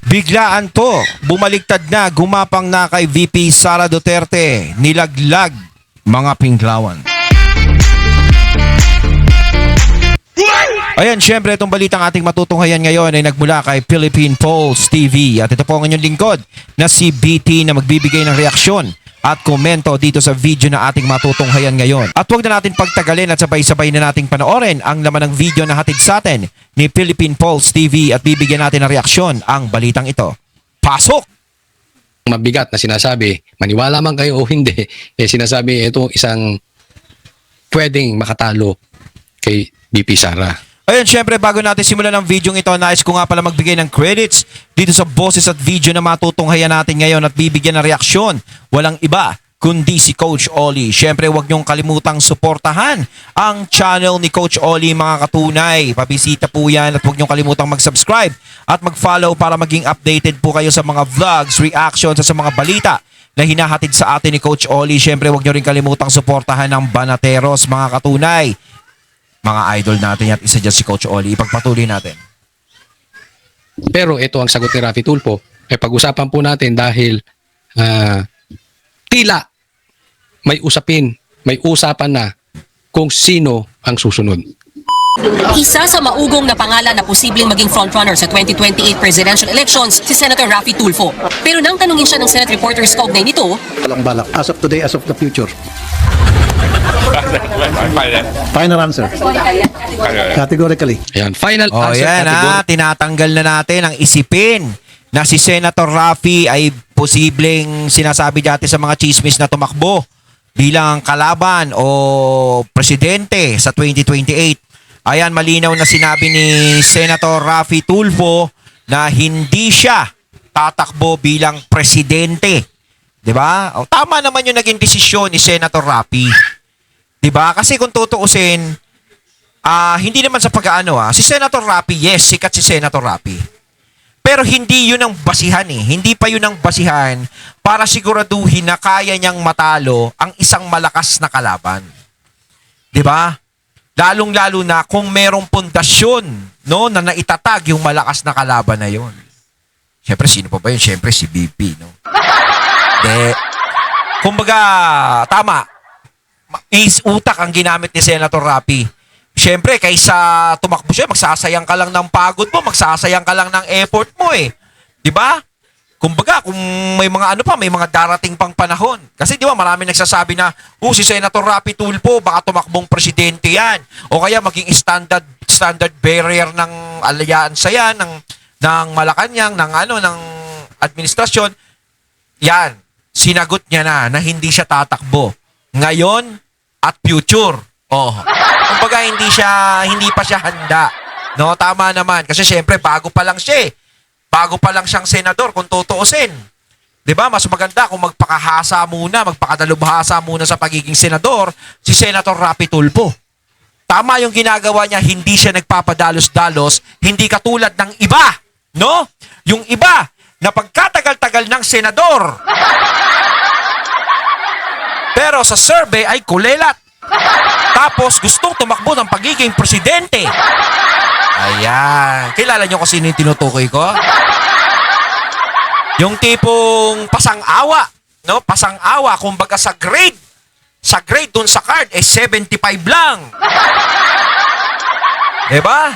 Biglaan to, bumaliktad na, gumapang na kay VP Sara Duterte, nilaglag mga Pinklawan. Ayan, syempre itong balitang ating matutunghayan ngayon ay nagmula kay Philippine Pulse TV. At ito po ang inyong lingkod na si BT na magbibigay ng reaksyon at komento dito sa video na ating matutunghayan ngayon. At huwag na natin pagtagalin at sabay-sabay na nating panoorin ang laman ng video na hatid sa atin ni Philippine Pulse TV at bibigyan natin ng reaksyon ang balitang ito. Pasok! Mabigat na sinasabi, maniwala man kayo o hindi, sinasabi ito isang pwedeng makatalo kay BP Sara. Ayun, syempre bago natin simulan ang video ito, nais ko nga pala magbigay ng credits dito sa boses at video na matutunghayan natin ngayon at bibigyan ng reaksyon. Walang iba kundi si Coach Oli. Syempre huwag niyong kalimutang suportahan ang channel ni Coach Oli mga katunay. Pabisita po yan at huwag niyong kalimutang mag-subscribe at mag-follow para maging updated po kayo sa mga vlogs, reactions at sa mga balita na hinahatid sa atin ni Coach Oli. Syempre huwag niyo rin kalimutang suportahan ang Banateros mga katunay. Mga idol natin at isa dyan si Coach Oli. Ipagpatuloy natin. Pero ito ang sagot ni Raffy Tulfo. Pag-usapan po natin dahil tila may usapan na kung sino ang susunod. Isa sa maugong na pangalan na posibleng maging frontrunner sa 2028 presidential elections si Senator Raffy Tulfo. Pero nang tanungin siya ng Senate reporters kaugnay nito, Walang balak. As of today, as of the future. Final answer. Categorically. Ayan, final Oh, answer yan category. tinatanggal na natin ang isipin na si Senator Raffy ay posibleng sinasabi dati sa mga chismis na tumakbo bilang kalaban o presidente sa 2028. Ayan, malinaw na sinabi ni Senator Raffy Tulfo na hindi siya tatakbo bilang presidente. 'Di ba? O, tama naman yung naging desisyon ni Senator Raffy. 'Di ba? Kasi kung tutuusin, hindi naman sa pag-aano si Senator Raffy, yes, sikat si Senator Raffy. Pero hindi yun ang basihan Hindi pa yun ang basihan para siguraduhin na kaya niyang matalo ang isang malakas na kalaban. 'Di ba? Lalong-lalo na kung merong pundasyon, no, na naitatag yung malakas na kalaban na yun. Siyempre, sino pa ba yun? Siyempre, si BP, no? De, kumbaga, tama. Is utak ang ginamit ni Senator Raffy. Siyempre, kaysa tumakbo siya, magsasayang ka lang ng pagod mo, magsasayang ka lang ng effort mo Di ba? Kumbaga, kung may mga may mga darating pang panahon. Kasi di ba, marami nagsasabi na, si Senator Raffy Tulfo, baka tumakbong presidente yan. O kaya maging standard bearer ng alyansa yan, ng Malacanang, ng administrasyon. Yan, sinagot niya na hindi siya tatakbo. Ngayon at future. Kumbaga, hindi pa siya handa. No, tama naman. Kasi syempre, bago pa lang siya Bago pa lang siyang senador kung tutuusin. 'Di ba? Mas maganda kung magpakadalubhasa muna sa pagiging senador si Senator Raffy Tulfo. Tama yung ginagawa niya, hindi siya nagpapadalos-dalos, hindi katulad ng iba, no? Yung iba na pagkatagal-tagal ng senador. Pero sa survey ay kulelat. Tapos gustong tumakbo ng pagiging presidente. Ayan. Kilala niyo kung sino yung tinutukoy ko? Yung tipong pasang-awa. No? Pasang-awa. Kumbaga sa grade dun sa card, 75 lang. Diba?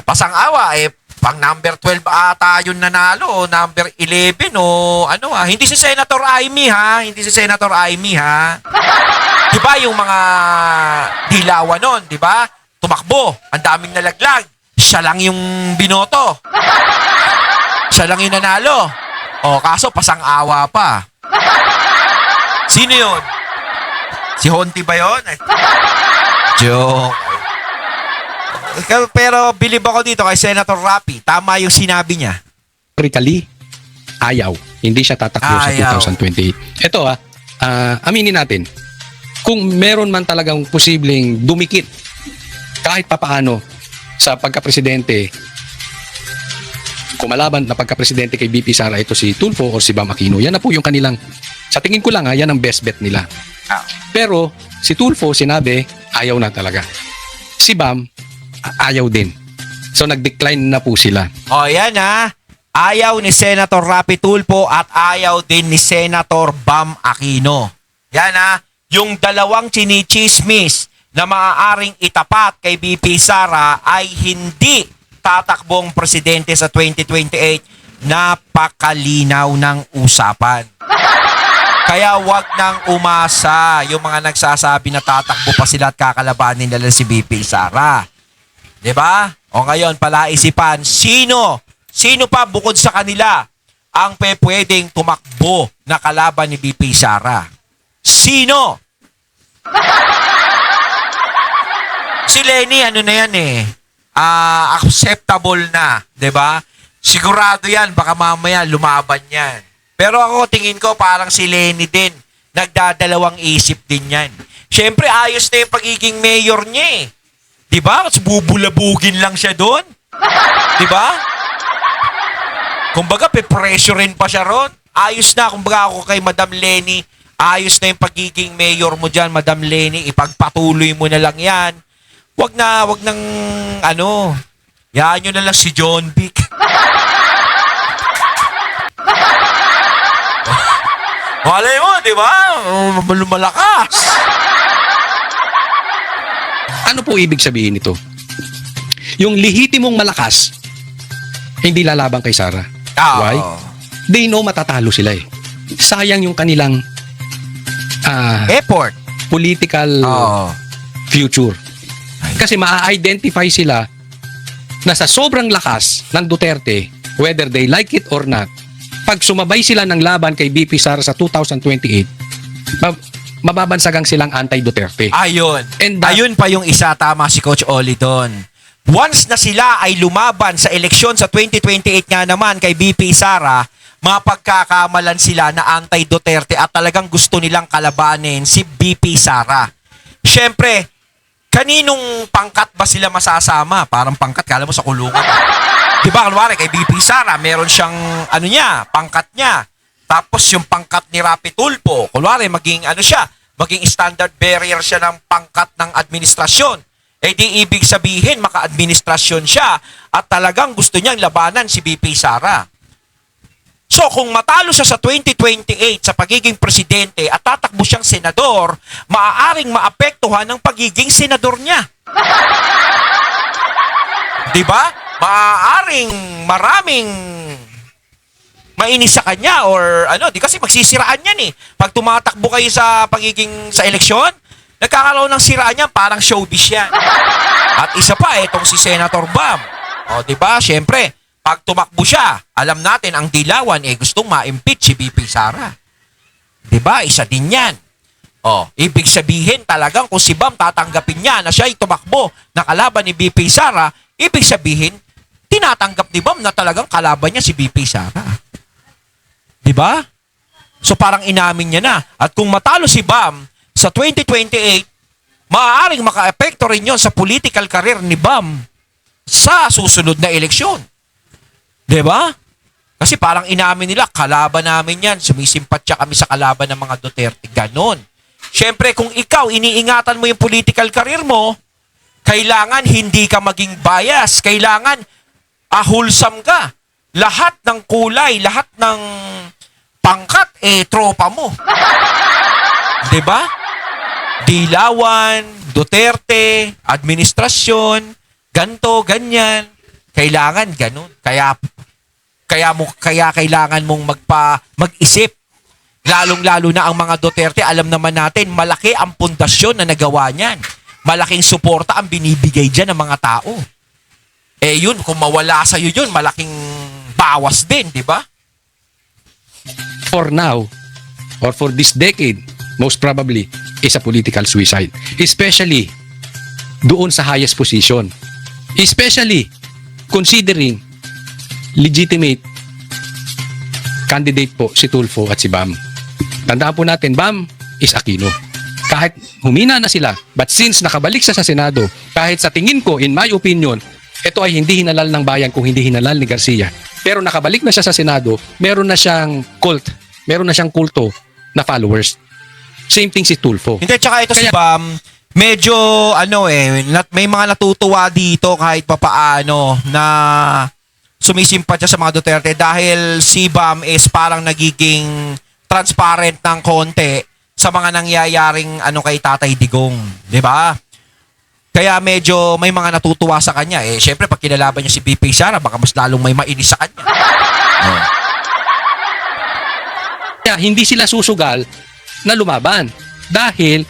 Pasang-awa, pang number 12 ata yung nanalo, o number 11, o Hindi si Senator Amy, ha? Hindi si Senator Amy, ha? Diba yung mga dilawan nun, diba? Tumakbo, ang daming nalaglag. Siya lang yung binoto. Siya lang yung nanalo. Kaso pasang-awa pa. Sino yun? Si Honti ba yun? Joke. Pero bilib ako dito kay Senator Raffy. Tama yung sinabi niya. Categorically, ayaw. Hindi siya tatakbo sa 2028. Ito aminin natin, kung meron man talagang posibleng dumikit kahit papaano sa pagka-presidente, kumalaban na pagka-presidente kay BP Sara, ito si Tulfo or si Bam Aquino, yan na po yung kanilang, sa tingin ko lang yan ang best bet nila. Pero si Tulfo sinabi ayaw na talaga, si Bam ayaw din, so nag-decline na po sila. Yan Ayaw ni Senator Rapi Tulfo at ayaw din ni Senator Bam Aquino. Yan yung dalawang chinichismis na maaaring itapat kay BP Sara ay hindi tatakbong presidente sa 2028. Napakalinaw ng usapan. Kaya wag nang umasa yung mga nagsasabi na tatakbo pa sila at kakalabanin nila si BP Sara. 'Di ba? O ngayon, palaisipan, Sino pa bukod sa kanila ang pwedeng tumakbo na kalaban ni BP Sara? Sino? Si Lenny, ano na yan acceptable na, 'di ba? Sigurado yan, baka mamaya lumaban yan. Pero ako, tingin ko parang si Lenny din, nagdadalawang isip din yan. Siyempre, ayos na yung pagiging mayor niya 'Di ba? Bubulabugin lang siya doon. 'Di ba? Kumbaga, pe-pressurein pa siya ron. Ayos na, kumbaga ako kay Madam Lenny, ayos na yung pagiging mayor mo dyan, Madam Lenny, ipagpatuloy mo na lang yan. Wag nang, yaan nyo na lang si John Vic. Malay mo, di ba? Lumalakas. Ano po ibig sabihin nito? Yung lehitimong malakas, hindi lalaban kay Sara. Why? They know matatalo sila eh. Sayang yung kanilang Effort. political future. Kasi ma-identify sila na sa sobrang lakas ng Duterte, whether they like it or not, pag sumabay sila ng laban kay BP Sara sa 2028, mababansagang silang anti-Duterte. Ayun. And Ayun pa yung isa, tama si Coach Oli doon. Once na sila ay lumaban sa eleksyon sa 2028 nga naman kay BP Sara, mapagkakamalan sila na anti-Duterte at talagang gusto nilang kalabanin si BP Sara. Siyempre, kaninong pangkat ba sila masasama? Parang pangkat, kala mo sa kulungan. Diba, kalwari, kay BP Sara, meron siyang, pangkat niya. Tapos yung pangkat ni Rapi Tulfo, kalwari, maging standard bearer siya ng pangkat ng administrasyon. Eh di ibig sabihin, maka-administrasyon siya at talagang gusto niyang labanan si BP Sara. So kung matalo siya sa 2028 sa pagiging presidente at tatakbo siyang senador, maaaring maapektuhan ng pagiging senador niya. Diba? Maaaring maraming mainis sa kanya or di kasi magsisiraan yan eh. Pag tumatakbo kayo sa sa eleksyon, nagkakaroon ng siraan yan, parang showbiz yan. At isa pa, itong si Senator Bam. O, diba? Siyempre, pag tumakbo siya, alam natin, ang Dilawan, gustong ma-impeach si BP Sara. Diba? Isa din yan. O, ibig sabihin talagang kung si Bam tatanggapin niya na siya ay tumakbo na kalaban ni BP Sara, ibig sabihin, tinatanggap ni Bam na talagang kalaban niya si BP Sara. Diba? So, parang inamin niya na. At kung matalo si Bam, sa 2028, maaaring maka-epekto rin yon sa political career ni Bam sa susunod na eleksyon. Diba? Kasi parang inamin nila, kalaban namin yan, sumisimpatya kami sa kalaban ng mga Duterte. Ganon. Siyempre, kung ikaw, iniingatan mo yung political career mo, kailangan hindi ka maging bias. Kailangan wholesome ka. Lahat ng kulay, lahat ng pangkat, tropa mo. Diba? Dilawan, Duterte, administrasyon, ganto, ganyan. Kailangan ganun. Kaya kailangan mong mag-isip. Lalong-lalo na ang mga Duterte, alam naman natin, malaki ang pundasyon na nagawa niyan. Malaking suporta ang binibigay diyan ng mga tao. Yun, kung mawala sa yun, malaking bawas din, di ba? For now, or for this decade, most probably, is a political suicide. Especially doon sa highest position. Especially considering legitimate candidate po si Tulfo at si Bam. Tandaan po natin, Bam is Aquino. Kahit humina na sila, but since nakabalik siya sa Senado, kahit sa tingin ko, in my opinion, ito ay hindi hinalal ng bayan kung hindi hinalal ni Garcia. Pero nakabalik na siya sa Senado, meron na siyang cult, meron na siyang kulto na followers. Same thing si Tulfo. Hindi, tsaka ito si Bam, medyo, may mga natutuwa dito kahit papaano na sumisimpatya sa mga Duterte dahil si Bam is parang nagiging transparent ng konti sa mga nangyayaring kay Tatay Digong, 'di ba? Kaya medyo may mga natutuwa sa kanya. Syempre pag kinalaban niya si BP Sara, baka mas lalong may mainis sa kanya. Kaya hindi sila susugal na lumaban. Dahil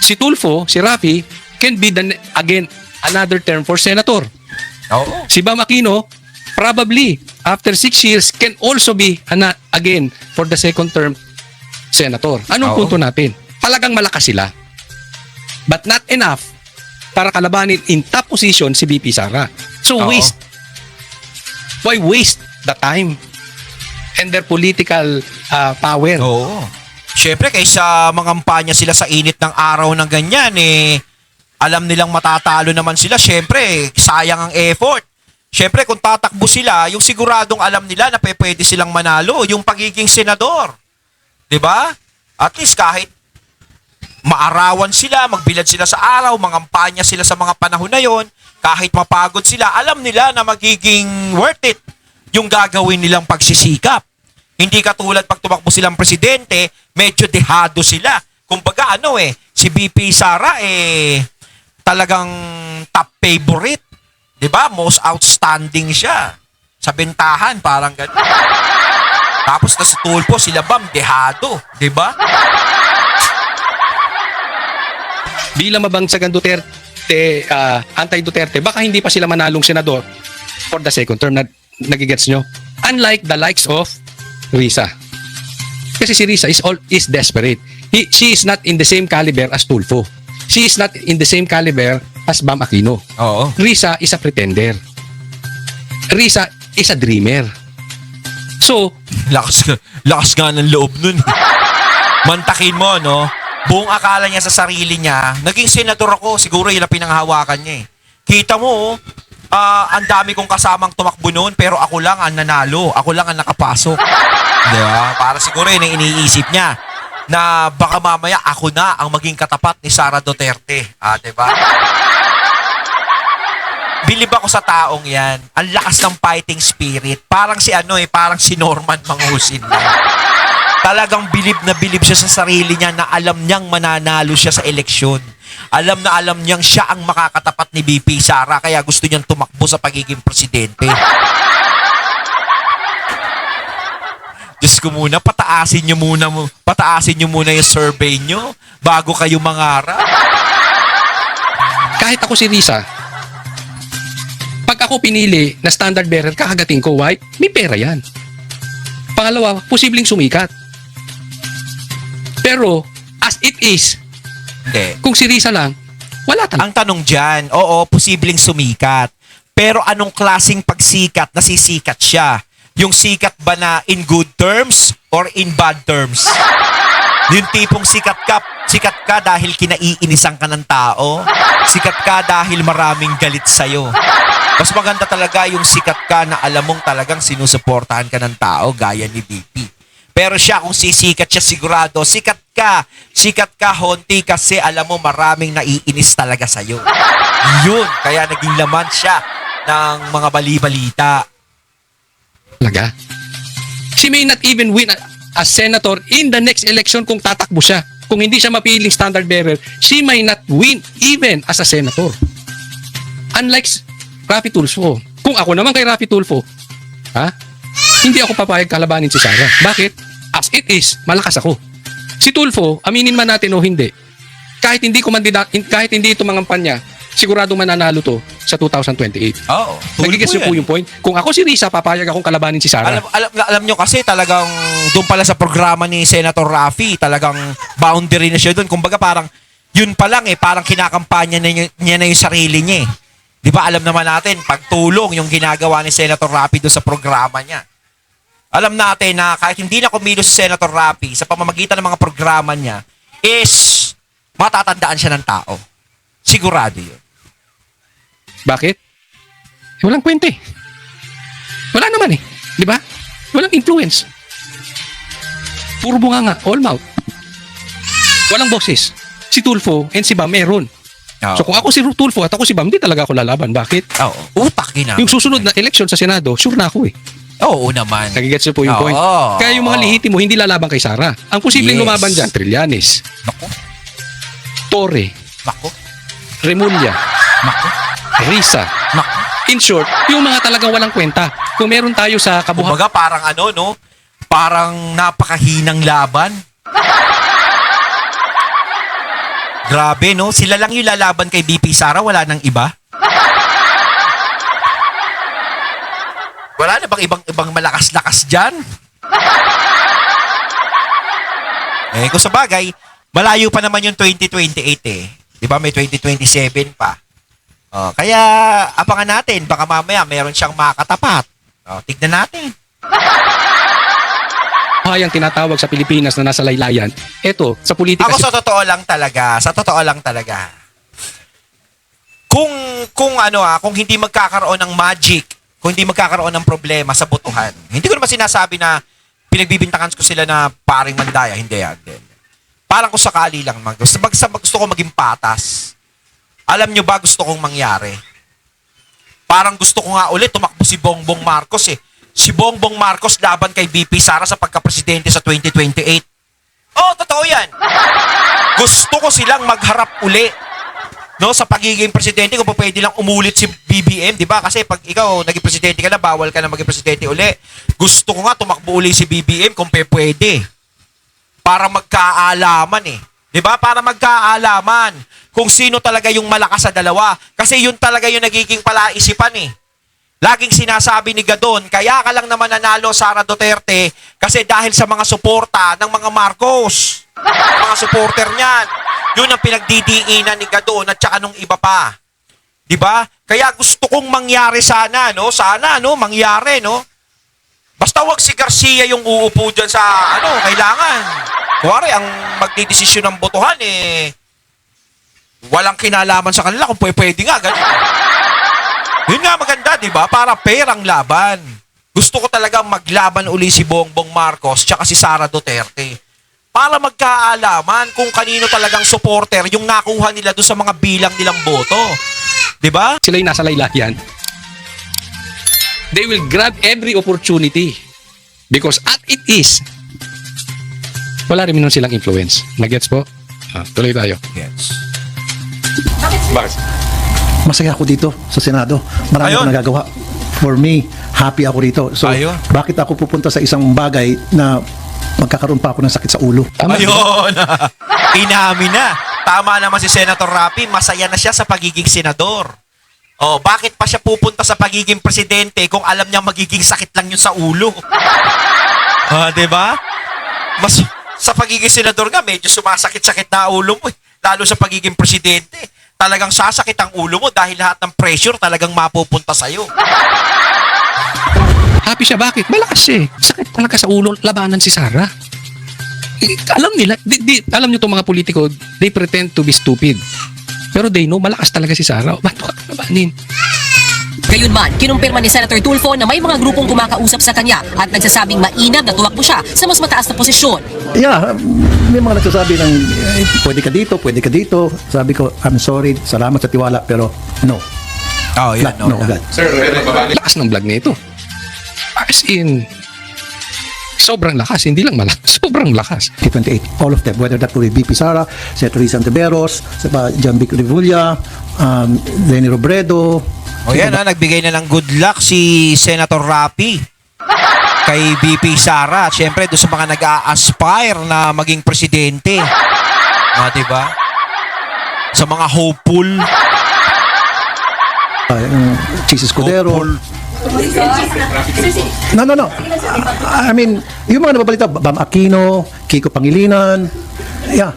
si Tulfo, si Rafi, can be again another term for senator. Oo. Si Bam Aquino, probably after 6 years, can also be again for the second term senator. Anong Oo. punto natin? Talagang malakas sila. But not enough para kalabanin in top position si BP Sara. So Oo. waste. Why waste the time and their political power? Oo. Syempre kaysa mangampanya sila sa init ng araw ng ganyan alam nilang matatalo naman sila, syempre sayang ang effort. Syempre kung tatakbo sila, yung siguradong alam nila na pwede silang manalo, yung pagiging senador. 'Di ba? At least kahit maarawan sila, magbilad sila sa araw, mangampanya sila sa mga panahon na yon, kahit mapagod sila, alam nila na magiging worth it yung gagawin nilang pagsisikap. Hindi katulad pag tumakbo silang presidente, medyo dehado sila. Kumbaga si BP Sara talagang top favorite. 'Di ba? Most outstanding siya. Sa bentahan, parang gano'n. Tapos na si Tulfo, sila Bam, dehado. 'Di ba? Bilang mabangsagan Duterte, anti-Duterte, baka hindi pa sila manalong senador for the second term. Nagigets nyo? Unlike the likes of Risa. Kasi si Risa is desperate. She is not in the same caliber as Tulfo. She is not in the same caliber as Bam Aquino. Oo. Risa is a pretender. Risa is a dreamer. So, Lakas nga ng loob nun. Mantakin mo, no? Buong akala niya sa sarili niya, naging senador ako, siguro yun ang pinanghawakan niya Kita mo, ang dami kong kasamang tumakbo noon, pero ako lang ang nanalo, ako lang ang nakapasok. Diba? Para siguro yun ang iniisip niya, na baka mamaya ako na ang maging katapat ni Sara Duterte. Diba? Bilib ako sa taong yan. Ang lakas ng fighting spirit. Parang parang si Norman Mangusin lang. Talagang bilib na bilib siya sa sarili niya na alam niyang mananalo siya sa eleksyon. Alam na alam niyang siya ang makakatapat ni BP Sara kaya gusto niyang tumakbo sa pagiging presidente. Diyos ko muna, pataasin niyo muna yung survey niyo bago kayo mangarap. kahit ako si Risa, pag ako pinili na standard bearer, kakagating ko, why? May pera yan. Pangalawa, posibleng sumikat. Pero, as it is, Hindi. kung si Risa lang, wala talaga. Ang tanong dyan, oo, posibleng sumikat. Pero anong klaseng pagsikat na sisikat siya? Yung sikat ba na in good terms or in bad terms? Yung tipong sikat ka dahil kinaiinisan ka ng tao. Sikat ka dahil maraming galit sa'yo. Mas maganda talaga yung sikat ka na alam mong talagang sinusuportahan ka ng tao gaya ni BP. Pero siya kung sisikat siya sigurado, sikat ka, honti kasi alam mo maraming naiinis talaga sa'yo. Yun, kaya naging laman siya ng mga bali-balita. Talaga. She may not even win as senator in the next election kung tatakbo siya. Kung hindi siya mapiling standard bearer, she may not win even as a senator. Unlike Rafi Tulfo. Kung ako naman kay Rafi Tulfo, hindi ako papayag kalabanin si Sara. Bakit? As it is, malakas ako. Si Tulfo, aminin man natin o hindi, kahit hindi ito mangampanya, sigurado mananalo to sa 2028. Oo. Nagigets niyo po yung point? Kung ako si Risa, papayag akong kalabanin si Sara. Alam nyo kasi talagang doon pala sa programa ni Senator Rafi, talagang boundary na siya doon. Kumbaga parang yun pa lang parang kinakampanya niya na yung sarili niya eh. Di ba alam naman natin, pagtulong yung ginagawa ni Senator Rafi doon sa programa niya. Alam natin na kahit hindi na kumilos si Senator Rafi sa pamamagitan ng mga programa niya, is matatandaan siya ng tao. Sigurado yun. Bakit? Walang kwente. Wala naman Di ba? Walang influence. Puro bunganga, all mouth. Walang boses. Si Tulfo and si Bam meron. Oo. So kung ako si Tulfo at ako si Bam, di talaga ako lalaban. Bakit? Oo, utak ginamit. Yung susunod na election sa Senado, sure na ako eh. Oo naman. Nagigets niyo po yung Oo. point. Kaya yung mga lihitimo, hindi lalaban kay Sara. Ang posibleng Yes. lumaban dyan, Trillanes, Naku, Torre, naku, Remulla, naku, Risa. naku. In short, yung mga talagang walang kwenta. Kung meron tayo sa kabuhayan, Kumbaga parang ano, no? Parang napakahinang laban. Grabe, no? Sila lang yung lalaban kay BP Sara, wala nang iba. Wala na bang ibang malakas-lakas dyan? Kung sa bagay, malayo pa naman yung 2028 eh. Di ba? May 2027 pa. Kaya, abangan natin. Baka mamaya, meron siyang makatapat. Tignan natin. tinatawag sa Pilipinas na nasa laylayan, eto, sa politika, Ako sa totoo lang talaga. Kung hindi magkakaroon ng magic, kung hindi magkakaroon ng problema sa botohan, hindi ko naman sinasabi na pinagbibintangan ko sila na paring mandaya, hindi yan. Parang kung sakali lang, gusto ko maging patas. Alam nyo ba gusto kong mangyari? Parang gusto ko nga ulit tumakbo si Bongbong Marcos eh. Si Bongbong Marcos laban kay BP Sara sa pagka-presidente sa 2028. Totoo yan. Gusto ko silang magharap uli. No, sa pagiging presidente, kung pwede lang umulit si BBM, di ba? Kasi pag ikaw naging presidente ka na, bawal ka na maging presidente uli. Gusto ko nga tumakbo uli si BBM kung pwede. Para magkaalaman eh. Di ba? Para magkaalaman kung sino talaga yung malakas sa dalawa. Kasi yun talaga yung nagiging palaisipan eh. Laging sinasabi ni Gadon, kaya ka lang naman nanalo Sara Duterte kasi dahil sa mga suporta ng mga Marcos. Mga supporter niyan. Yun ang pinagdidiinan ni Gadon at saka nung iba pa. 'Di ba? Kaya gusto kong mangyari sana, no? Sana, no? Mangyari, no? Basta wag si Garcia yung uupo dyan sa, kailangan. Kuwari, ang magdidesisyon ng botohan, walang kinalaman sa kanila kung pwede nga, ganun. Yun nga maganda, di ba? Para fair ang laban. Gusto ko talaga maglaban uli si Bongbong Marcos tsaka si Sara Duterte. Para magkaalaman kung kanino talagang supporter yung nakuha nila doon sa mga bilang nilang boto. Di ba? sila yung nasa laylayan, they will grab every opportunity because at it is, wala rin naman silang influence. Nagets po? Tuloy tayo. Yes. Bakit? Masaya ako dito sa Senado. Marami Ayun. akong nagagawa. For me, happy ako rito. So, Ayun. bakit ako pupunta sa isang bagay na magkakaroon pa ako ng sakit sa ulo? Tama. Ayun. Inamin na. Tama naman si Senator Rapi. Masaya na siya sa pagiging senador. Bakit pa siya pupunta sa pagiging presidente kung alam niya magiging sakit lang yun sa ulo? Diba? Mas sa pagiging senador nga, medyo sumasakit-sakit na ulo mo. Lalo sa pagiging presidente. Talagang sasakit ang ulo mo dahil lahat ng pressure talagang mapupunta sa'yo. Happy siya. Bakit? Malakas siya eh. Sakit talaga sa ulo. Labanan si Sara. Alam nila. Alam niyo itong mga politiko, they pretend to be stupid. Pero they know, malakas talaga si Sara. Ba't ka labanin? Gayunman, kinumpirma ni Senator Tulfo na may mga grupong kumakausap sa kanya at nagsasabing mainam na tumakbo siya sa mas mataas na posisyon. Yeah, may mga nagsasabi ng pwede ka dito. Sabi ko, I'm sorry, salamat sa tiwala, pero no. Yan. No, agad. Lakas ng vlog nito. As in, sobrang lakas. Hindi lang malakas. Sobrang lakas. T28, all of them, whether that will be BP Sara, Senator Risa Antiveros, John Vic Revulla, Lenny Robredo. Yan nagbigay na ng good luck si Senator Rapi kay BP Sara. At syempre, doon sa mga nag-a-aspire na maging presidente. Diba? Sa mga hopeful. Chis Escudero. Hopeful. No. I mean, yung mga nababalita, Bam Aquino, Kiko Pangilinan. Yeah.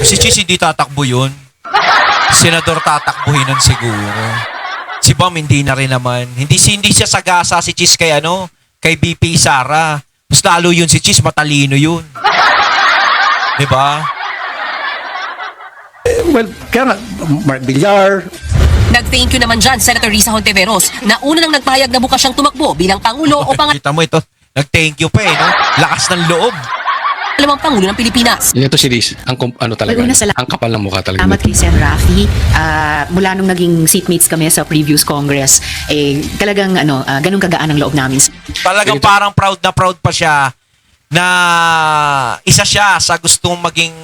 Si Chis hindi tatakbo yun. Senador tatakbuhin nun siguro. Si Bam hindi na rin naman. Hindi siya sagasa si Chis kay BP Sara. Mas lalo yun si Chis, matalino yun. Diba? Well, kaya nga, Mark Villar. Nag-thank you naman dyan, Senator Risa Hontiveros, na una nang nagpahayag na bukas siyang tumakbo bilang Pangulo o Kita mo ito, nag-thank you pa no? Lakas ng loob. dalawang Pangulo ng Pilipinas. Ito si Riz, ano talaga, Una, salamat. ang kapal ng mukha talaga. Salamat kay Sen. Rafi. Mula nung naging seatmates kami sa previous Congress, talagang ganun kagaan ang loob namin. Talagang Ganito. parang proud na proud pa siya na isa siya sa gustong maging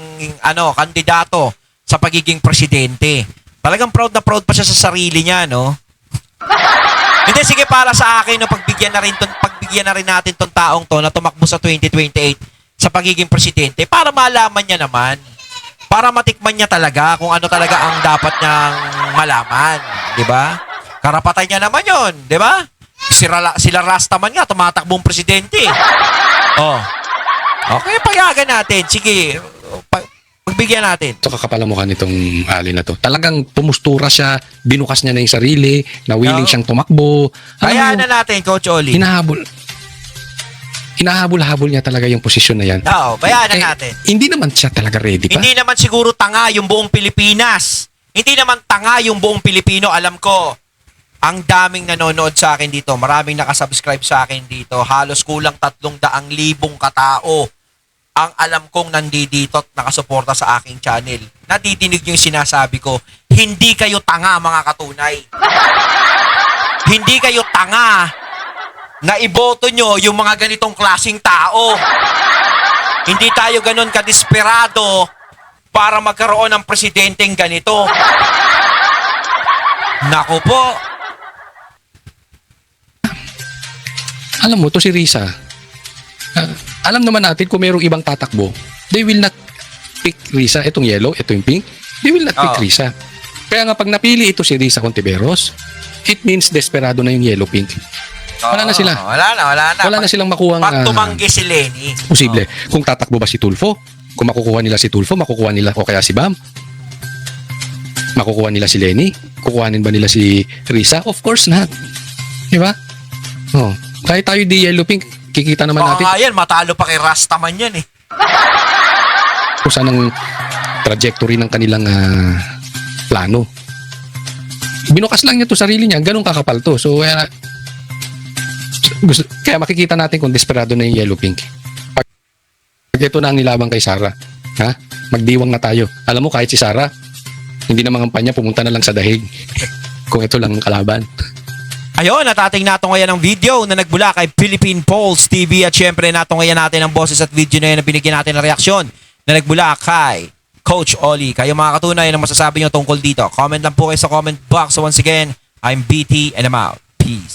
kandidato sa pagiging presidente. Talagang proud na proud pa siya sa sarili niya, no? Hindi, sige, para sa akin, no, pagbigyan na rin natin tong taong to na tumakbo sa 2028 sa pagiging presidente para malaman niya naman. Para matikman niya talaga kung ano talaga ang dapat niyang malaman. Di ba? Karapatan niya naman yon, di ba? Sila Rastaman nga, tumatakbong presidente. Oh. Okay, payagan natin. Sige, pagbigyan natin. Ito kakapal ang mukha nitong Ali na to. Talagang pumustura siya, binukas niya na yung sarili, na willing Oo. siyang tumakbo. Hayaan na natin, Coach Oli. Hinahabol niya talaga yung posisyon na yan. Oo, bayaan na natin. Hindi naman siya talaga ready pa. Hindi naman siguro tanga yung buong Pilipinas. Hindi naman tanga yung buong Pilipino. Alam ko, ang daming nanonood sa akin dito. Maraming nakasubscribe sa akin dito. Halos kulang 300,000 katao ang alam kong nandito at nakasuporta sa aking channel. Nadidinig yung sinasabi ko. Hindi kayo tanga, mga katunay. Hindi kayo tanga na iboto nyo yung mga ganitong klaseng tao. Hindi tayo ganun kadesperado para magkaroon ng presidenteng ganito. Naku po. Alam mo, to si Risa, alam naman natin kung mayroong ibang tatakbo, they will not pick Risa. Itong yellow, ito yung pink. They will not pick Oo. Risa. Kaya nga pag napili ito si Risa Contiveros, it means desperado na yung yellow-pink. Wala na sila. Wala na. Wala na silang makuha Pag tumanggi si Lenny. posible. Kung tatakbo ba si Tulfo, kung makukuha nila si Tulfo, makukuha nila o kaya si Bam, makukuha nila si Lenny, kukuhanin ba nila si Risa? Of course not. Di ba? Oh. Kahit tayo di yellow-pink, kikita naman natin Baka yan, matalo pa kay Rastaman yan eh. kung saan ang trajectory ng kanilang plano. Binukas lang niya to sarili niya, ganun kakapal to. So, kaya makikita natin kung desperado na yung yellow pink. Pag ito na ang nilabang kay Sara, ha? Magdiwang na tayo. Alam mo, kahit si Sara, hindi na mga kampanya, pumunta na lang sa dahig. Kung ito lang ang kalaban. Ayun, natating natungayan ng video na nagbula kay Philippine Polls TV at syempre natungayan natin ang boses at video na yun na binigyan natin ng reaksyon na nagbula kay Coach Oli. Kayo mga katunay na masasabi nyo tungkol dito. Comment lang po kayo sa comment box. So once again, I'm BT and I'm out. Peace.